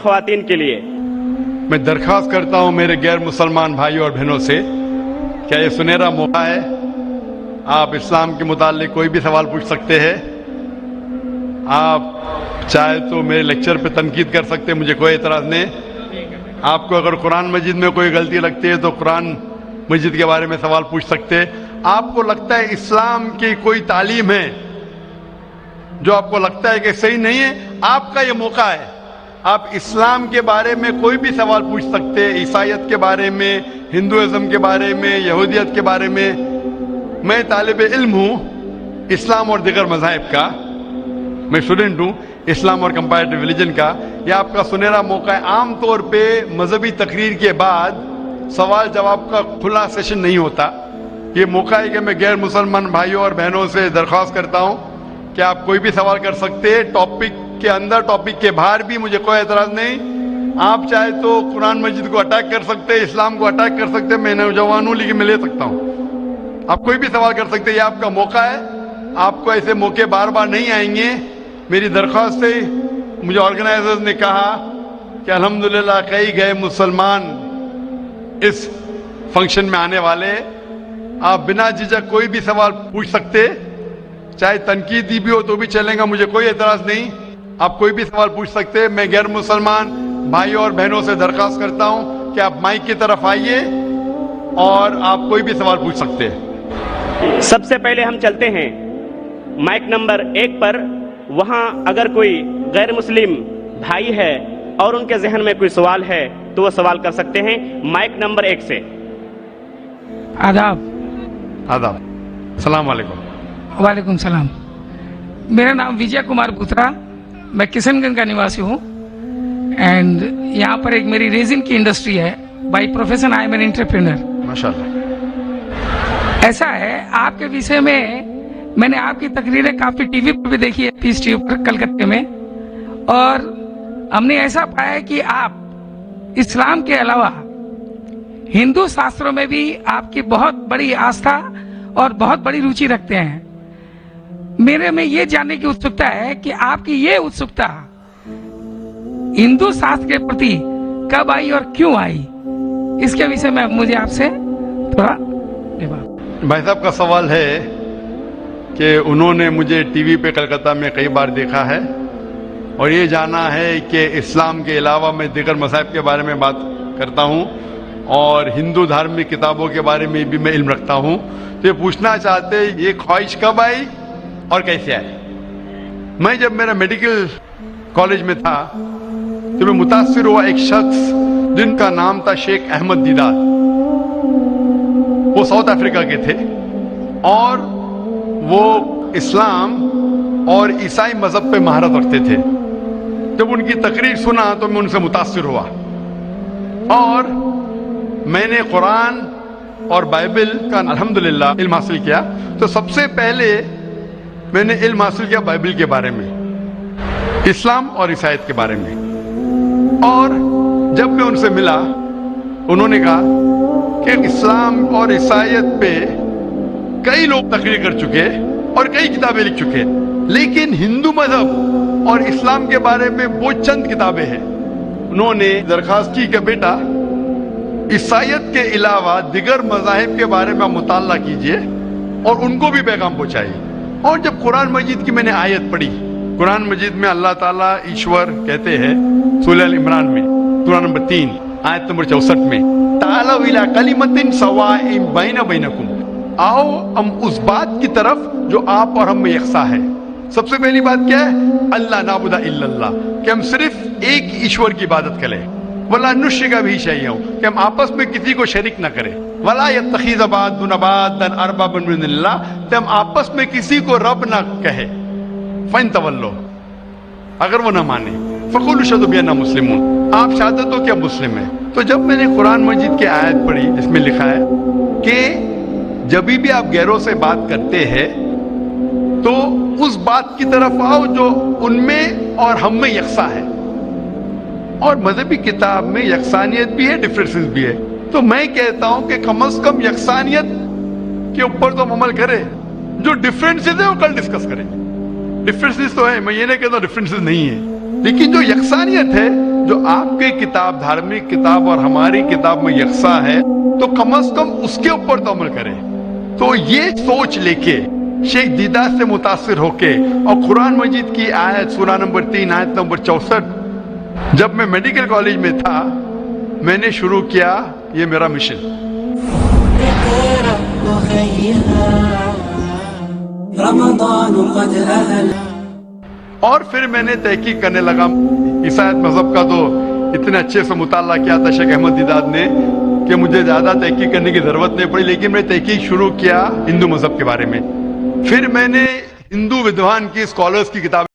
خواتین کے لیے میں درخواست کرتا ہوں میرے غیر مسلمان بھائیوں اور بہنوں سے، کیا یہ سنہرا موقع ہے؟ آپ اسلام کے متعلق کوئی بھی سوال پوچھ سکتے ہیں. آپ چاہے تو میرے لیکچر پہ تنقید کر سکتے ہیں، مجھے کوئی اعتراض نہیں. آپ کو اگر قرآن مجید میں کوئی غلطی لگتی ہے تو قرآن مجید کے بارے میں سوال پوچھ سکتے ہیں. آپ کو لگتا ہے اسلام کی کوئی تعلیم ہے جو آپ کو لگتا ہے کہ صحیح نہیں ہے، آپ کا یہ موقع ہے. آپ اسلام کے بارے میں کوئی بھی سوال پوچھ سکتے ہیں، عیسائیت کے بارے میں، ہندوازم کے بارے میں، یہودیت کے بارے میں. میں طالب علم ہوں اسلام اور دیگر مذاہب کا، میں اسٹوڈنٹ ہوں اسلام اور کمپیریٹو ریلیجن کا. یہ آپ کا سنہرا موقع ہے. عام طور پہ مذہبی تقریر کے بعد سوال جواب کا کھلا سیشن نہیں ہوتا. یہ موقع ہے کہ میں غیر مسلمان بھائیوں اور بہنوں سے درخواست کرتا ہوں کہ آپ کوئی بھی سوال کر سکتے ہیں، ٹاپک کے اندر ٹاپک کے باہر بھی، مجھے کوئی اعتراض نہیں. آپ چاہے تو قرآن مجید کو اٹیک کر سکتے ہیں، اسلام کو اٹیک کر سکتے ہیں. میں نوجوان ہوں لیکن میں لے سکتا ہوں. آپ کوئی بھی سوال کر سکتے ہیں، یہ آپ کا موقع ہے. آپ کو ایسے موقع بار بار نہیں آئیں گے. میری درخواست ہے، مجھے آرگنائزرز نے کہا کہ الحمدللہ کئی گئے مسلمان اس فنکشن میں آنے والے. آپ بنا جھجک کوئی بھی سوال پوچھ سکتے، چاہے تنقیدی بھی ہو تو بھی چلے گا، مجھے کوئی اعتراض نہیں. آپ کوئی بھی سوال پوچھ سکتے. میں غیر مسلمان بھائیوں اور بہنوں سے درخواست کرتا ہوں کہ آپ مائک کی طرف آئیے اور آپ کوئی بھی سوال پوچھ سکتے ہیں. سب سے پہلے ہم چلتے ہیں مائک نمبر 1 پر. وہاں اگر کوئی غیر مسلم بھائی ہے اور ان کے ذہن میں کوئی سوال ہے تو وہ سوال کر سکتے ہیں مائک نمبر 1 سے. آداب. آداب. السلام علیکم. وعلیکم السلام. میرا نام وجے کمار بوترا، میں کشن گنج کا نواسی ہوں. اینڈ یہاں پر ایک میری ریزن کی انڈسٹری ہے. By profession I am an entrepreneur. ماشاءاللہ. ایسا ہے، آپ کے وشے میں نے آپ کی تقریریں کافی ٹی وی پر بھی دیکھی ہے، پیس ٹی وی پر کلکتے میں. اور ہم نے ایسا پایا ہے کہ آپ اسلام کے علاوہ ہندو شاستروں میں بھی آپ کی بہت بڑی آستھا اور بہت بڑی روچی رکھتے ہیں. میرے میں یہ جاننے کی اتسکتا ہے کہ آپ کی یہ اتسکتا ہندو شاستر کے پرتی کب آئی اور کیوں آئی، اس کے وشے میں مجھے آپ سے تھوڑا بھائی صاحب کا سوال ہے کہ انہوں نے مجھے ٹی وی پہ کلکتہ میں کئی بار دیکھا ہے اور یہ جانا ہے کہ اسلام کے علاوہ میں دیگر مذاہب کے بارے میں بات کرتا ہوں اور ہندو دھارمک کتابوں کے بارے میں بھی میں علم رکھتا ہوں. تو یہ پوچھنا چاہتے یہ خواہش کب آئی اور کیسے آئی. میں جب میرا میڈیکل کالج میں تھا تو میں متاثر ہوا ایک شخص جن کا نام تھا شیخ احمد دیدار. وہ ساؤتھ افریقہ کے تھے اور وہ اسلام اور عیسائی مذہب پہ مہارت رکھتے تھے. جب ان کی تقریر سنا تو میں ان سے متاثر ہوا اور میں نے قرآن اور بائبل کا الحمدللہ علم حاصل کیا. تو سب سے پہلے میں نے علم حاصل کیا بائبل کے بارے میں، اسلام اور عیسائیت کے بارے میں. اور جب میں ان سے ملا انہوں نے کہا کہ اسلام اور عیسائیت پہ کئی لوگ تقریر کر چکے اور کئی کتابیں لکھ چکے، لیکن ہندو مذہب اور اسلام کے بارے میں وہ چند کتابیں ہیں. انہوں نے درخواست کی کہ بیٹا عیسائیت کے علاوہ دیگر مذاہب کے بارے میں مطالعہ کیجئے اور ان کو بھی پیغام پہنچائیے. اور جب قرآن مجید کی میں نے آیت پڑھی، قرآن مجید میں اللہ تعالیٰ ایشور کہتے ہیں سورہ ال عمران میں سورہ نمبر 3 آیت نمبر 64 میں تعالوا الی کلمۃ سواء بین بینکم، آؤ ہم اس بات کی طرف جو آپ اور ہم میں یکساں ہے. سب سے پہلی بات کیا ہے؟ اللہ نعبد الا اللہ، کہ ہم صرف ایک ایشور کی عبادت کریں. ولا نشرک بہ شیئا، کہ ہم آپس میں کسی کو شریک نہ کریں. ولا یتخذ بعضنا بعضا اربابا من اللہ، کہ ہم آپس میں کسی کو رب نہ کہے. فَإِن تَوَلَّوْا، اگر وہ نہ مانے، فَقُولُوا اشْهَدُوا بِأَنَّا مُسْلِمُونَ، آپ شہادت ہو کہ ہم مسلم ہیں. تو جب میں نے قرآن مجید کی آیت پڑھی جس میں لکھا ہے کہ جب بھی آپ غیروں سے بات کرتے ہیں تو اس بات کی طرف آؤ جو ان میں اور ہم میں یکساں ہے. اور مذہبی کتاب میں یکسانیت بھی ہے، ڈفرینسز بھی ہے. تو میں کہتا ہوں کہ کم از کم یکسانیت کے اوپر تو ہم عمل کریں، جو ڈفرینسز ہیں وہ کل ڈسکس کریں. ڈفرینسز تو ہے، میں یہ نہیں کہتا ڈفرینسز نہیں ہے، لیکن جو یکسانیت ہے جو آپ کی کتاب دھارمک کتاب اور ہماری کتاب میں یکساں ہے تو کم از کم اس کے اوپر تو عمل کریں. تو یہ سوچ لے کے شیخ دیدہ سے متاثر ہو کے اور قرآن مجید کی آیت سورہ نمبر 3 آیت نمبر 64 جب میں میڈیکل کالج میں تھا میں نے شروع کیا یہ میرا مشن. اور پھر میں نے تحقیق کرنے لگا. عیسائیت مذہب کا تو اتنے اچھے سے مطالعہ کیا تھا شیخ احمد دیداد نے کہ مجھے زیادہ تحقیق کرنے کی ضرورت نہیں پڑی, لیکن میں تحقیق شروع کیا ہندو مذہب کے بارے میں. پھر میں نے ہندو ودوان کی اسکالرز کی کتابیں